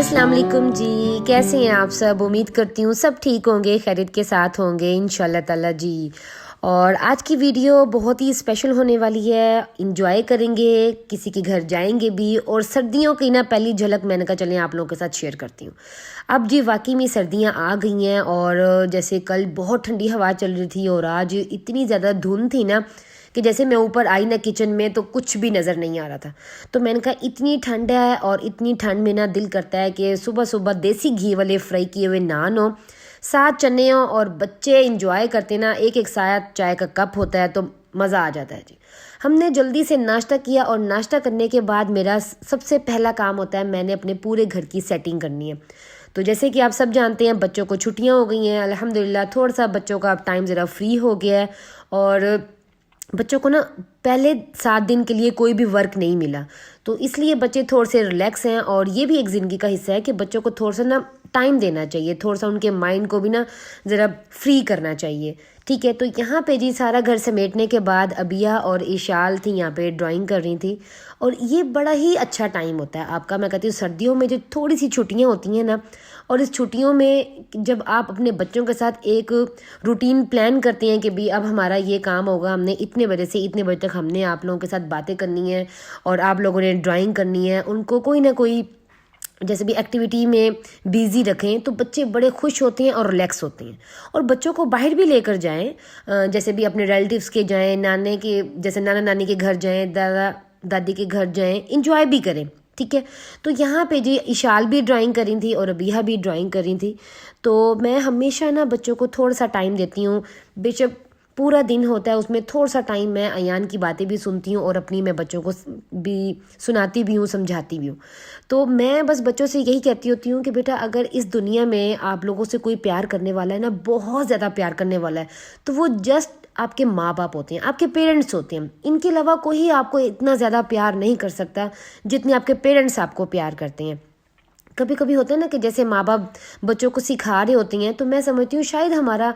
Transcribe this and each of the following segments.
अस्सलाम वालेकुम जी, कैसे हैं आप सब। उम्मीद करती हूँ सब ठीक होंगे, खैरियत के साथ होंगे इंशाल्लाह ताला जी। और आज की वीडियो बहुत ही स्पेशल होने वाली है, इंजॉय करेंगे, किसी के घर जाएंगे भी। और सर्दियों की ना पहली झलक मैंने कहा चलें आप लोगों के साथ शेयर करती हूँ। अब जी वाकई में सर्दियाँ आ गई हैं और जैसे कल बहुत ठंडी हवा चल रही थी और आज इतनी ज़्यादा धुंध थी ना कि जैसे मैं ऊपर आई ना किचन में तो कुछ भी नज़र नहीं आ रहा था। तो मैंने कहा इतनी ठंड है और इतनी ठंड में ना दिल करता है कि सुबह सुबह देसी घी वाले फ्राई किए हुए नान हो, साथ चने हो और बच्चे इंजॉय करते ना, एक एक साथ चाय का कप होता है तो मज़ा आ जाता है जी। हमने जल्दी से नाश्ता किया और नाश्ता करने के बाद मेरा सबसे पहला काम होता है, मैंने अपने पूरे घर की सेटिंग करनी है। तो जैसे कि आप सब जानते हैं बच्चों को छुट्टियां हो गई हैं, अल्हम्दुलिल्लाह थोड़ा सा बच्चों का अब टाइम ज़रा फ्री हो गया है और बच्चों को ना पहले 7 दिन के लिए कोई भी वर्क नहीं मिला, तो इसलिए बच्चे थोड़े से रिलैक्स हैं। और ये भी एक ज़िंदगी का हिस्सा है कि बच्चों को थोड़ा सा ना टाइम देना चाहिए, थोड़ा सा उनके माइंड को भी ना ज़रा फ्री करना चाहिए। ठीक है, तो यहाँ पे जी सारा घर समेटने के बाद अबिया और इशाल थी यहाँ पे ड्राइंग कर रही थी। और ये बड़ा ही अच्छा टाइम होता है आपका, मैं कहती हूँ सर्दियों में जो थोड़ी सी छुट्टियाँ होती हैं ना, और इस छुट्टियों में जब आप अपने बच्चों के साथ एक रूटीन प्लान करते हैं कि भी अब हमारा ये काम होगा, हमने इतने बजे से इतने बजे तक हमने आप लोगों के साथ बातें करनी है और आप लोगों ने ड्राइंग करनी है, उनको कोई ना कोई जैसे भी एक्टिविटी में बिजी रखें तो बच्चे बड़े खुश होते हैं और रिलैक्स होते हैं। और बच्चों को बाहर भी लेकर जाएं, जैसे भी अपने रिलेटिव्स के जाएं, नाने के जैसे नाना नानी के घर जाएं, दादा दादी के घर जाएं, इंजॉय भी करें। ठीक है, तो यहाँ पे जी इशाल भी ड्राइंग करी थी और अबिया भी ड्राइंग करी थी। तो मैं हमेशा ना बच्चों को थोड़ा सा टाइम देती हूँ, बेशक पूरा दिन होता है उसमें थोड़ा सा टाइम मैं अयान की बातें भी सुनती हूँ और अपनी मैं बच्चों को भी सुनाती भी हूँ, समझाती भी हूँ। तो मैं बस बच्चों से यही कहती होती हूँ कि बेटा अगर इस दुनिया में आप लोगों से कोई प्यार करने वाला है ना, बहुत ज़्यादा प्यार करने वाला है, तो वो जस्ट आपके माँ बाप होते हैं, आपके पेरेंट्स होते हैं। इनके अलावा कोई आपको इतना ज़्यादा प्यार नहीं कर सकता जितने आपके पेरेंट्स आपको प्यार करते हैं। कभी कभी होता है ना कि जैसे माँ बाप बच्चों को सिखा रहे होते हैं, तो मैं समझती हूँ शायद हमारा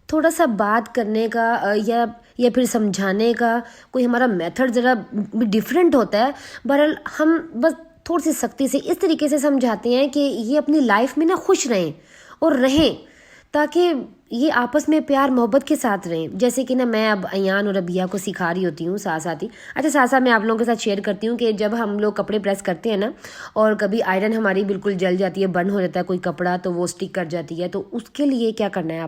थोड़ा सा बात करने का या फिर समझाने का कोई हमारा मेथड ज़रा डिफरेंट होता है। बहरहाल हम बस थोड़ी सी सख्ती से इस तरीके से समझाते हैं कि ये अपनी लाइफ में ना खुश रहें और रहें, ताकि ये आपस में प्यार मोहब्बत के साथ रहें। जैसे कि ना मैं अब अयान और अबिया को सिखा रही होती हूँ साथ साथ ही। अच्छा, साथ साथ मैं आप लोगों के साथ शेयर करती हूँ कि जब हम लोग कपड़े प्रेस करते हैं ना और कभी आयरन हमारी बिल्कुल जल जाती है, बंद हो जाता है कोई कपड़ा, तो वो स्टिक कर जाती है, तो उसके लिए क्या करना है,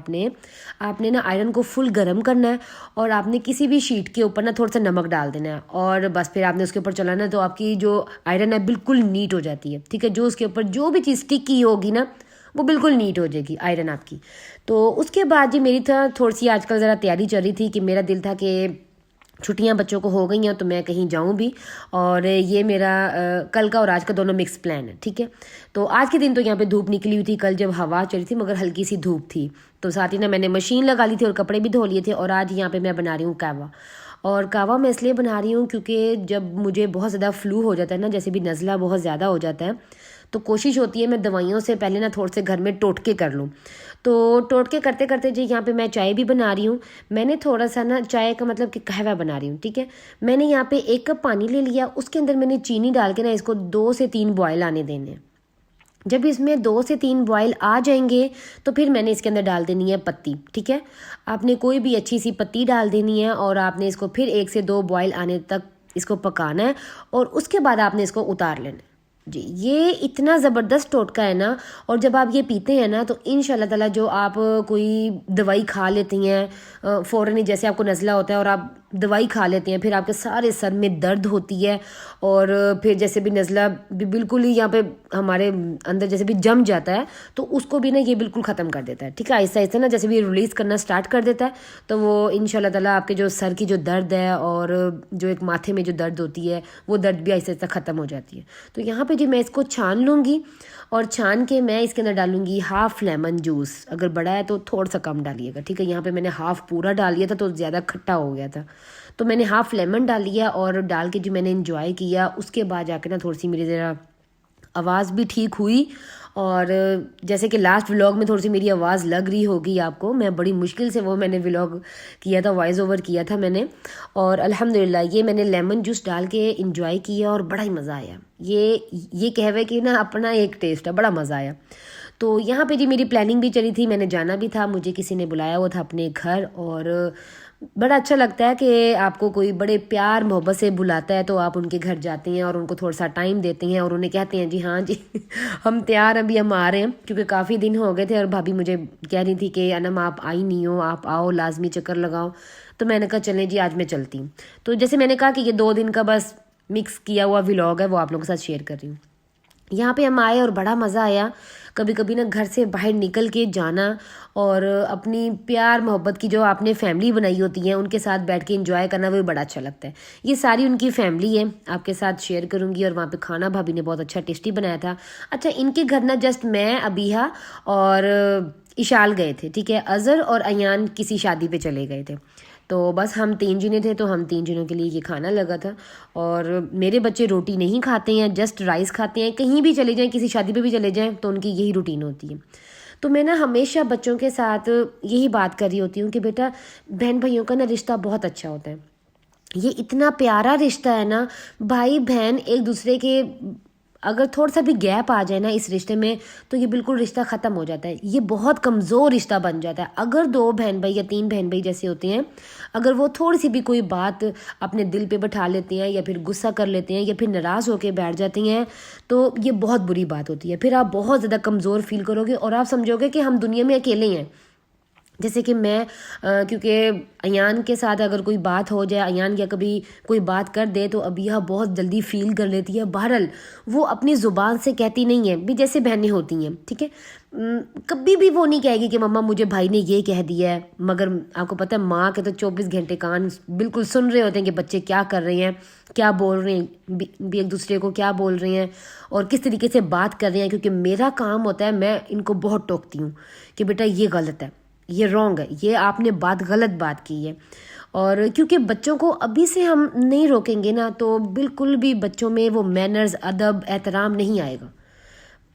आपने ना आयरन को फुल गर्म करना है और आपने किसी भी शीट के ऊपर ना थोड़ा सा नमक डाल देना है और बस फिर आपने उसके ऊपर चलाना है, तो आपकी जो आयरन है बिल्कुल नीट हो जाती है। ठीक है, जो उसके ऊपर जो भी चीज़ स्टिक की होगी ना वो बिल्कुल नीट हो जाएगी आयरन आपकी। तो उसके बाद जी मेरी था थोड़ी सी आजकल ज़रा तैयारी चल रही थी कि मेरा दिल था कि छुट्टियां बच्चों को हो गई हैं तो मैं कहीं जाऊं भी, और ये मेरा कल का और आज का दोनों मिक्स प्लान है। ठीक है, तो आज के दिन तो यहाँ पे धूप निकली हुई थी, कल जब हवा चली थी मगर हल्की सी धूप थी, तो साथ ही ना मैंने मशीन लगा ली थी और कपड़े भी धो लिए थे। और आज यहाँ पे मैं बना रही हूँ कहवा। और कहवा मैं इसलिए बना रही हूँ क्योंकि जब मुझे बहुत ज़्यादा फ्लू हो जाता है ना, जैसे भी नज़ला बहुत ज़्यादा हो जाता है, तो कोशिश होती है मैं दवाइयों से पहले ना थोड़े से घर में टोटके कर लूँ। तो टोटके करते करते जी यहाँ पे मैं चाय भी बना रही हूँ। मैंने थोड़ा सा ना चाय का मतलब कि कहवा बना रही हूँ। ठीक है, मैंने यहाँ पे 1 कप पानी ले लिया, उसके अंदर मैंने चीनी डाल के ना इसको 2 से 3 बॉयल आने देने हैं। जब इसमें 2 से 3 बॉयल आ जाएंगे तो फिर मैंने इसके अंदर डाल देनी है पत्ती। ठीक है, आपने कोई भी अच्छी सी पत्ती डाल देनी है और आपने इसको फिर 1 से 2 बॉयल आने तक इसको पकाना है और उसके बाद आपने इसको उतार लेना है जी। ये इतना ज़बरदस्त टोटका है ना, और जब आप ये पीते हैं ना तो इंशाल्लाह ताला जो आप कोई दवाई खा लेती हैं फ़ौरन ही, जैसे आपको नज़ला होता है और आप दवाई खा लेते हैं, फिर आपके सारे सर में दर्द होती है और फिर जैसे भी नज़ला बिल्कुल ही यहाँ पे हमारे अंदर जैसे भी जम जाता है तो उसको भी ना ये बिल्कुल ख़त्म कर देता है। ठीक है, आहिस्ता आहिस्ता ना जैसे भी रिलीज़ करना स्टार्ट कर देता है तो वो इंशाल्लाह ताला आपके जो सर की जो दर्द है और जो एक माथे में जो दर्द होती है वो दर्द भी आहिस्ता आहिस्ता ख़त्म हो जाती है। तो यहाँ पे जी मैं इसको छान लूँगी और छान के मैं इसके अंदर डालूंगी हाफ़ लेमन जूस। अगर बड़ा है तो थोड़ा सा कम डालिएगा। ठीक है, यहाँ पे मैंने हाफ़ पूरा डाल लिया था तो ज़्यादा खट्टा हो गया था, तो मैंने हाफ़ लेमन डाल लिया और डाल के जी मैंने इंजॉय किया। उसके बाद जाके ना थोड़ी सी मेरी ज़रा आवाज़ भी ठीक हुई। और जैसे कि लास्ट व्लॉग में थोड़ी सी मेरी आवाज़ लग रही होगी आपको, मैं बड़ी मुश्किल से वो मैंने व्लॉग किया था, वॉइस ओवर किया था मैंने। और अल्हम्दुलिल्लाह ये मैंने लेमन जूस डाल के इंजॉय किया और बड़ा ही मज़ा आया। ये कहवे कि ना अपना एक टेस्ट है, बड़ा मज़ा आया। तो यहाँ पे जी मेरी प्लानिंग भी चली थी, मैंने जाना भी था, मुझे किसी ने बुलाया हुआ था अपने घर। और बड़ा अच्छा लगता है कि आपको कोई बड़े प्यार मोहब्बत से बुलाता है तो आप उनके घर जाते हैं और उनको थोड़ा सा टाइम देते हैं और उन्हें कहते हैं जी हाँ जी हम तैयार, अभी हम आ रहे हैं। क्योंकि काफ़ी दिन हो गए थे और भाभी मुझे कह रही थी कि अनम आप आई नहीं हो, आप आओ, लाजमी चक्कर लगाओ। तो मैंने कहा चलें जी आज मैं चलती हूँ। तो जैसे मैंने कहा कि ये 2 दिन का बस मिक्स किया हुआ व्लॉग है, वो आप लोगों के साथ शेयर कर रही हूँ। यहाँ पे हम आए और बड़ा मज़ा आया। कभी कभी ना घर से बाहर निकल के जाना और अपनी प्यार मोहब्बत की जो आपने फैमिली बनाई होती है उनके साथ बैठ के एंजॉय करना, वो भी बड़ा अच्छा लगता है। ये सारी उनकी फैमिली है, आपके साथ शेयर करूँगी। और वहाँ पे खाना भाभी ने बहुत अच्छा टेस्टी बनाया था। अच्छा, इनके घर ना जस्ट मैं, अबीहा और इशाल गए थे, ठीक है। अज़र और अयान किसी शादी पे चले गए थे। तो बस हम 3 जने थे, तो हम 3 जनों के लिए ये खाना लगा था। और मेरे बच्चे रोटी नहीं खाते हैं, जस्ट राइस खाते हैं। कहीं भी चले जाएं, किसी शादी पे भी चले जाएं, तो उनकी यही रूटीन होती है। तो मैं ना हमेशा बच्चों के साथ यही बात कर रही होती हूँ कि बेटा बहन भाइयों का ना रिश्ता बहुत अच्छा होता है। ये इतना प्यारा रिश्ता है ना, भाई बहन एक दूसरे के, अगर थोड़ा सा भी गैप आ जाए ना इस रिश्ते में तो ये बिल्कुल रिश्ता ख़त्म हो जाता है। ये बहुत कमज़ोर रिश्ता बन जाता है। अगर 2 बहन भाई या 3 बहन भाई जैसे होते हैं, अगर वो थोड़ी सी भी कोई बात अपने दिल पे बैठा लेते हैं या फिर गुस्सा कर लेते हैं या फिर नाराज़ होकर बैठ जाती हैं, तो ये बहुत बुरी बात होती है। फिर आप बहुत ज़्यादा कमज़ोर फील करोगे और आप समझोगे कि हम दुनिया में अकेले हैं। जैसे कि मैं क्योंकि अयान के साथ अगर कोई बात हो जाए, अयान या कभी कोई बात कर दे, तो अबिया बहुत जल्दी फील कर लेती है। बहरहाल वो अपनी ज़ुबान से कहती नहीं है भी, जैसे बहनें होती हैं, ठीक है। कभी भी वो नहीं कहेगी कि मम्मा मुझे भाई ने ये कह दिया है। मगर आपको पता है माँ के तो 24 घंटे कान बिल्कुल सुन रहे होते हैं कि बच्चे क्या कर रहे हैं, क्या बोल रहे हैं, भी एक दूसरे को क्या बोल रहे हैं और किस तरीके से बात कर रहे हैं। क्योंकि मेरा काम होता है, मैं इनको बहुत टोकती हूँ कि बेटा ये गलत है, ये रॉन्ग है, ये आपने गलत बात की है। और क्योंकि बच्चों को अभी से हम नहीं रोकेंगे ना, तो बिल्कुल भी बच्चों में वो मैनर्स, अदब, एहतराम नहीं आएगा।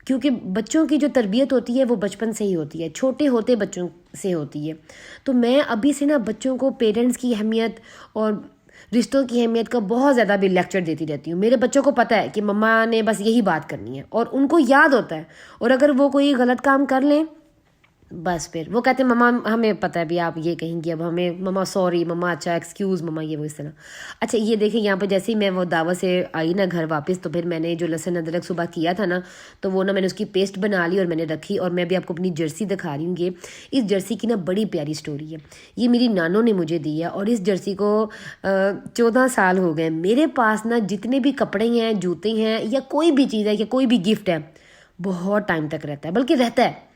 क्योंकि बच्चों की जो तरबियत होती है वो बचपन से ही होती है, छोटे होते बच्चों से होती है। तो मैं अभी से ना बच्चों को पेरेंट्स की अहमियत और रिश्तों की अहमियत का बहुत ज़्यादा भी लेक्चर देती रहती हूँ। मेरे बच्चों को पता है कि मम्मा ने बस यही बात करनी है और उनको याद होता है। और अगर वो कोई गलत काम कर लें, बस फिर वो कहते हैं मम्मा हमें पता है भी आप ये कहेंगी, अब हमें मम्मा सॉरी, मम्मा अच्छा एक्सक्यूज़, मम्मा ये वो इस तरह। अच्छा ये देखें, यहाँ पे जैसे ही मैं वो दावत से आई ना घर वापस, तो फिर मैंने जो लहसुन अदरक सुबह किया था ना, तो वो ना मैंने उसकी पेस्ट बना ली और मैंने रखी। और मैं भी आपको अपनी जर्सी दिखा रही हूँ। ये इस जर्सी की ना बड़ी प्यारी स्टोरी है। ये मेरी नानों ने मुझे दी है और इस जर्सी को 14 साल हो गए। मेरे पास ना जितने भी कपड़े हैं, जूते हैं या कोई भी चीज़ है या कोई भी गिफ्ट है, बहुत टाइम तक रहता है, बल्कि रहता है।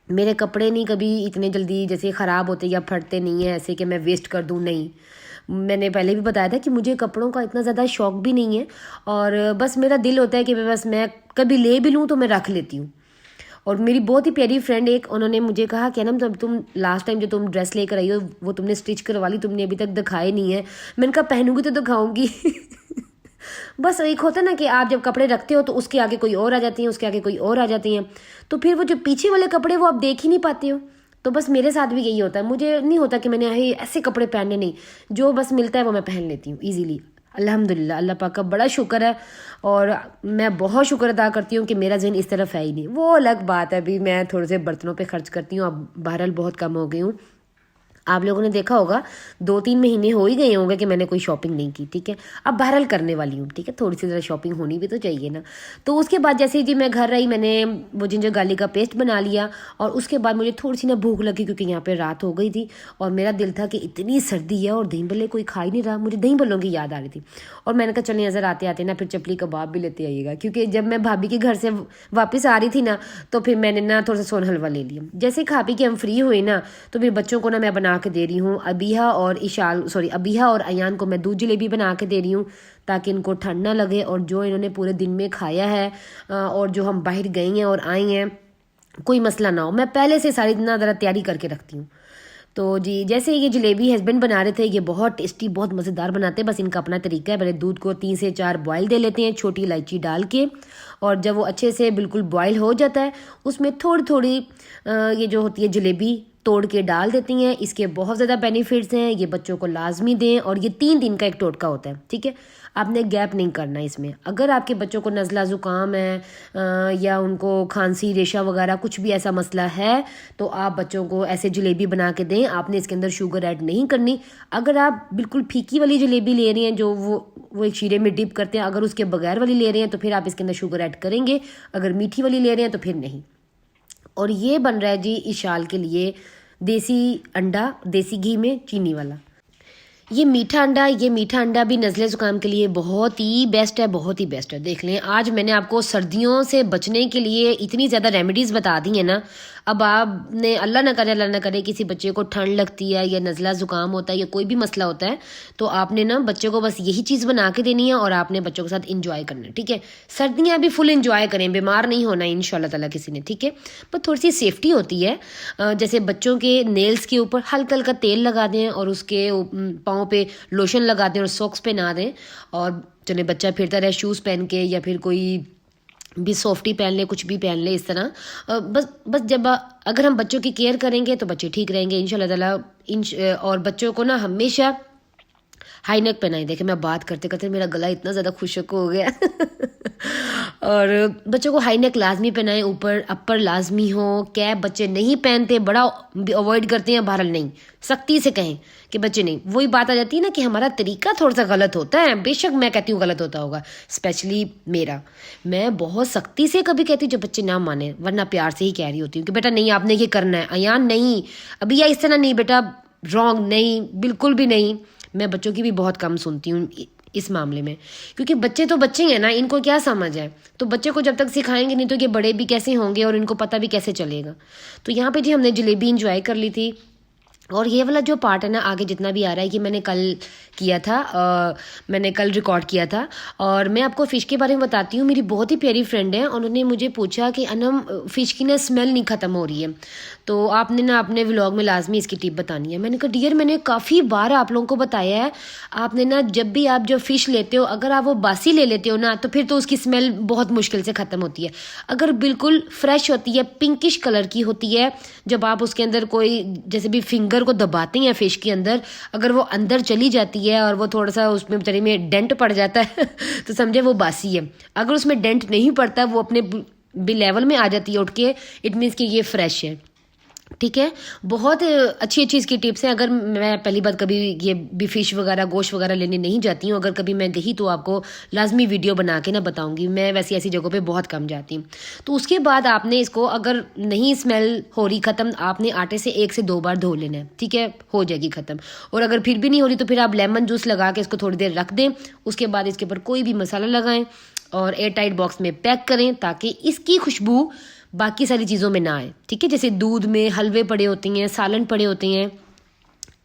मेरे कपड़े नहीं कभी इतने जल्दी जैसे ख़राब होते या फटते नहीं है ऐसे कि मैं वेस्ट कर दूँ, नहीं। मैंने पहले भी बताया था कि मुझे कपड़ों का इतना ज़्यादा शौक़ भी नहीं है। और बस मेरा दिल होता है कि मैं कभी ले भी लूँ तो मैं रख लेती हूँ। और मेरी बहुत ही प्यारी फ्रेंड एक, उन्होंने मुझे कहा कि ना तुम लास्ट टाइम जो तुम ड्रेस लेकर आई हो वो तुमने स्टिच करवा ली, तुमने अभी तक दिखाए नहीं है। मैंने कहा पहनूंगी तो दिखाऊंगी बस एक होता है ना कि आप जब कपड़े रखते हो तो उसके आगे कोई और आ जाती हैं, उसके आगे कोई और आ जाती हैं, तो फिर वो जो पीछे वाले कपड़े वो आप देख ही नहीं पाते हो। तो बस मेरे साथ भी यही होता है। मुझे नहीं होता कि मैंने ऐसे कपड़े पहनने, नहीं, जो बस मिलता है वो मैं पहन लेती हूँ ईजीली। अल्हम्दुलिल्लाह, अल्लाह पाक का बड़ा शुक्र है। और मैं बहुत शुक्र अदा करती हूँ कि मेरा जहन इस तरफ है ही नहीं। वो अलग बात है, अभी मैं थोड़े से बर्तनों पे खर्च करती हूँ, अब बहरहाल बहुत कम हो गई हूँ। आप लोगों ने देखा होगा 2-3 महीने हो ही गए होंगे कि मैंने कोई शॉपिंग नहीं की, ठीक है। अब बहरहाल करने वाली हूँ, ठीक है, थोड़ी सी ज़रा शॉपिंग होनी भी तो चाहिए ना। तो उसके बाद जैसे ही जी मैं घर आई, मैंने वो जिंजर गार्लिक का पेस्ट बना लिया। और उसके बाद मुझे थोड़ी सी ना भूख लगी क्योंकि यहाँ पे रात हो गई थी और मेरा दिल था कि इतनी सर्दी है और दही भल्ले कोई खा ही नहीं रहा, मुझे दही भल्लों की याद आ रही थी। और मैंने कहा चलिए नज़र आते आते ना फिर चपली कबाब भी लेते आइएगा, क्योंकि जब मैं भाभी के घर से वापस आ रही थी ना, तो फिर मैंने ना थोड़ा सा सोन हलवा ले लिया। जैसे खा पी के हम फ्री हुए ना, तो फिर बच्चों को ना मैं बना के दे रही हूँ। अबीहा और अयान को मैं दूध जलेबी बना के दे रही हूँ ताकि इनको ठंड ना लगे। और जो इन्होंने पूरे दिन में खाया है और जो हम बाहर गई हैं और आई हैं, कोई मसला ना हो, मैं पहले से सारी इतना ज़रा तैयारी करके रखती हूँ। तो जी जैसे ये जलेबी हस्बैंड बना रहे थे, ये बहुत टेस्टी बहुत मज़ेदार बनाते हैं, बस इनका अपना तरीका है। पहले दूध को 3 से 4 बॉयल दे लेते हैं छोटी इलायची डाल के, और जब वो अच्छे से बिल्कुल बॉयल हो जाता है उसमें थोड़ी थोड़ी ये जो होती है जलेबी तोड़ के डाल देती हैं। इसके बहुत ज़्यादा बेनिफिट्स हैं, ये बच्चों को लाजमी दें, और ये 3 दिन का एक टोटका होता है, ठीक है। आपने गैप नहीं करना इसमें। अगर आपके बच्चों को नज़ला ज़ुकाम है या उनको खांसी रेशा वगैरह कुछ भी ऐसा मसला है, तो आप बच्चों को ऐसे जलेबी बना के दें। आपने इसके अंदर शुगर ऐड नहीं करनी। अगर आप बिल्कुल फीकी वाली जलेबी ले रही हैं जो वो एक शीरे में डिप करते हैं, अगर उसके बगैर वाली ले रहे हैं तो फिर आप इसके अंदर शुगर ऐड करेंगे। अगर मीठी वाली ले रहे हैं तो फिर नहीं। और ये बन रहा है जी इशाल के लिए देसी अंडा, देसी घी में चीनी वाला। ये मीठा अंडा भी नज़ले ज़ुकाम के लिए बहुत ही बेस्ट है, बहुत ही बेस्ट है। देख लें, आज मैंने आपको सर्दियों से बचने के लिए इतनी ज़्यादा रेमेडीज़ बता दी हैं ना। अब आपने अल्लाह ना करे किसी बच्चे को ठंड लगती है या नज़ला ज़ुकाम होता है या कोई भी मसला होता है, तो आपने ना बच्चे को बस यही चीज़ बना के देनी है और आपने बच्चों के साथ इंजॉय करना है, ठीक है। सर्दियाँ भी फुल इंजॉय करें, बीमार नहीं होना इंशाल्लाह ताला किसी ने, ठीक है। पर थोड़ी सी सेफ्टी होती है। जैसे बच्चों के नेल्स के ऊपर हल्का हल्का तेल लगा दें और उसके पाँव पे लोशन लगा दें और सॉक्स पहना दें, और चले बच्चा फिरता रहे शूज़ पहन के या फिर कोई भी सॉफ्टी पहन ले, कुछ भी पहन ले इस तरह। बस जब अगर हम बच्चों की केयर करेंगे तो बच्चे ठीक रहेंगे इंशाल्लाह ताला। और बच्चों को ना हमेशा हाई नेक पहनाएं। देखे मैं बात करते करते मेरा गला इतना ज़्यादा खुशक हो गया और बच्चों को हाई नेक लाजमी पहनाएं, ऊपर अपर लाजमी हो। कैप बच्चे नहीं पहनते, बड़ा अवॉइड करते हैं, बहरहाल नहीं, सख्ती से कहें कि बच्चे नहीं। वही बात आ जाती है ना कि हमारा तरीका थोड़ा सा गलत होता है। बेशक मैं कहती हूँ गलत होता होगा, स्पेशली मेरा। मैं बहुत सख्ती से कभी कहती हूँ जो बच्चे ना माने, वरना प्यार से ही कह रही होती हूँ कि बेटा नहीं आपने ये करना है, अयान नहीं अभी, या इस तरह नहीं बेटा, रॉन्ग नहीं, बिल्कुल भी नहीं। मैं बच्चों की भी बहुत कम सुनती हूँ इस मामले में, क्योंकि बच्चे तो बच्चे हैं ना, इनको क्या समझ है। तो बच्चे को जब तक सिखाएंगे नहीं तो ये बड़े भी कैसे होंगे और इनको पता भी कैसे चलेगा। तो यहाँ पे जी हमने जलेबी इंजॉय कर ली थी। और ये वाला जो पार्ट है ना आगे जितना भी आ रहा है, ये मैंने कल किया था, मैंने कल रिकॉर्ड किया था। और मैं आपको फ़िश के बारे में बताती हूँ। मेरी बहुत ही प्यारी फ्रेंड है, उन्होंने मुझे पूछा कि अनम फ़िश की ना स्मेल नहीं ख़त्म हो रही है, तो आपने ना अपने व्लॉग में लाजमी इसकी टिप बतानी है। मैंने कहा डियर मैंने काफ़ी बार आप लोगों को बताया है, आपने ना जब भी आप जो फ़िश लेते हो अगर आप वो बासी ले लेते हो ना तो फिर तो उसकी स्मेल बहुत मुश्किल से ख़त्म होती है। अगर बिल्कुल फ्रेश होती है, पिंकिश कलर की होती है, जब आप उसके अंदर कोई जैसे भी फिंगर को दबाते हैं फ़िश के अंदर, अगर वो अंदर चली जाती है और वो थोड़ा सा उसमें बेचारी में डेंट पड़ जाता है तो समझे वो बासी है। अगर उसमें डेंट नहीं पड़ता, वो अपने भी लेवल में आ जाती है उठ के, इट मीन्स कि ये फ्रेश है, ठीक है। बहुत अच्छी अच्छी इसकी टिप्स हैं। अगर मैं पहली बार कभी ये भी फ़िश वगैरह गोश्त वगैरह लेने नहीं जाती हूँ, अगर कभी मैं गई तो आपको लाजमी वीडियो बना के ना बताऊंगी। मैं वैसी ऐसी जगहों पे बहुत कम जाती हूँ। तो उसके बाद आपने इसको अगर नहीं स्मेल हो रही ख़त्म, आपने आटे से 1 से 2 बार धो लेना है, ठीक है, हो जाएगी ख़त्म। और अगर फिर भी नहीं हो रही तो फिर आप लेमन जूस लगा के इसको थोड़ी देर रख दें। उसके बाद इसके ऊपर कोई भी मसाला लगाएं और एयर टाइट बॉक्स में पैक करें ताकि इसकी खुशबू बाकी सारी चीज़ों में ना आए, ठीक है। जैसे दूध में हलवे पड़े होते हैं, सालन पड़े होते हैं,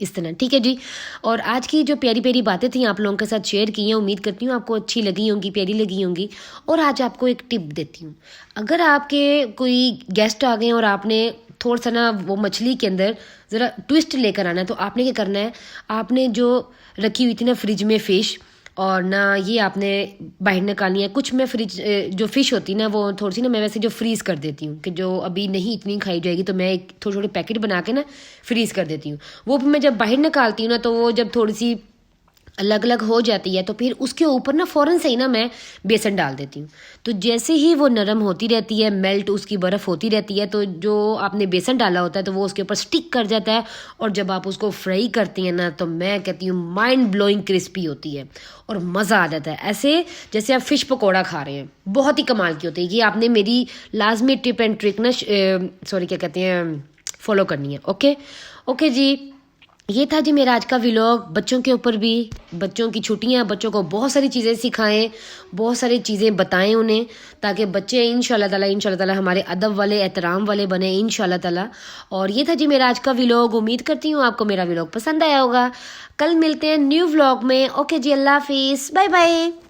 इस तरह, ठीक है जी। और आज की जो प्यारी प्यारी बातें थी आप लोगों के साथ शेयर की हैं, उम्मीद करती हूँ आपको अच्छी लगी होंगी, प्यारी लगी होंगी। और आज आपको एक टिप देती हूँ। अगर आपके कोई गेस्ट आ गए और आपने थोड़ा सा ना वो मछली के अंदर ज़रा ट्विस्ट लेकर आना है, तो आपने क्या करना है, आपने जो रखी हुई थी ना फ्रिज में फ़िश, और ना ये आपने बाहर निकालनी है। कुछ मैं फ्रिज जो फ़िश होती है ना वो थोड़ी सी ना मैं वैसे जो फ्रीज़ कर देती हूँ कि जो अभी नहीं इतनी खाई जाएगी, तो मैं एक थोड़े थोड़े पैकेट बना के ना फ्रीज़ कर देती हूँ। वो भी मैं जब बाहर निकालती हूँ ना तो वो जब थोड़ी सी अलग अलग हो जाती है तो फिर उसके ऊपर ना फ़ौरन से ही ना मैं बेसन डाल देती हूँ। तो जैसे ही वो नरम होती रहती है, मेल्ट उसकी बर्फ़ होती रहती है, तो जो आपने बेसन डाला होता है तो वो उसके ऊपर स्टिक कर जाता है। और जब आप उसको फ्राई करती हैं ना तो मैं कहती हूँ माइंड ब्लोइंग क्रिस्पी होती है और मज़ा आ जाता है, ऐसे जैसे आप फ़िश पकौड़ा खा रहे हैं। बहुत ही कमाल की होती है। ये आपने मेरी लाजमी टिप एंड ट्रिक ना सॉरी क्या कहते हैं फॉलो करनी है। ओके जी, ये था जी मेरा आज का व्लॉग। बच्चों के ऊपर भी, बच्चों की छुट्टियां, बच्चों को बहुत सारी चीज़ें सिखाएं, बहुत सारी चीज़ें बताएं उन्हें, ताकि बच्चे इंशाल्लाह ताला हमारे अदब वाले, एहतराम वाले बने इंशाल्लाह ताला। और ये था जी मेरा आज का व्लॉग। उम्मीद करती हूँ आपको मेरा व्लॉग पसंद आया होगा। कल मिलते हैं न्यू व्लॉग में। ओके जी, अल्लाह हाफिज़, बाय बाय।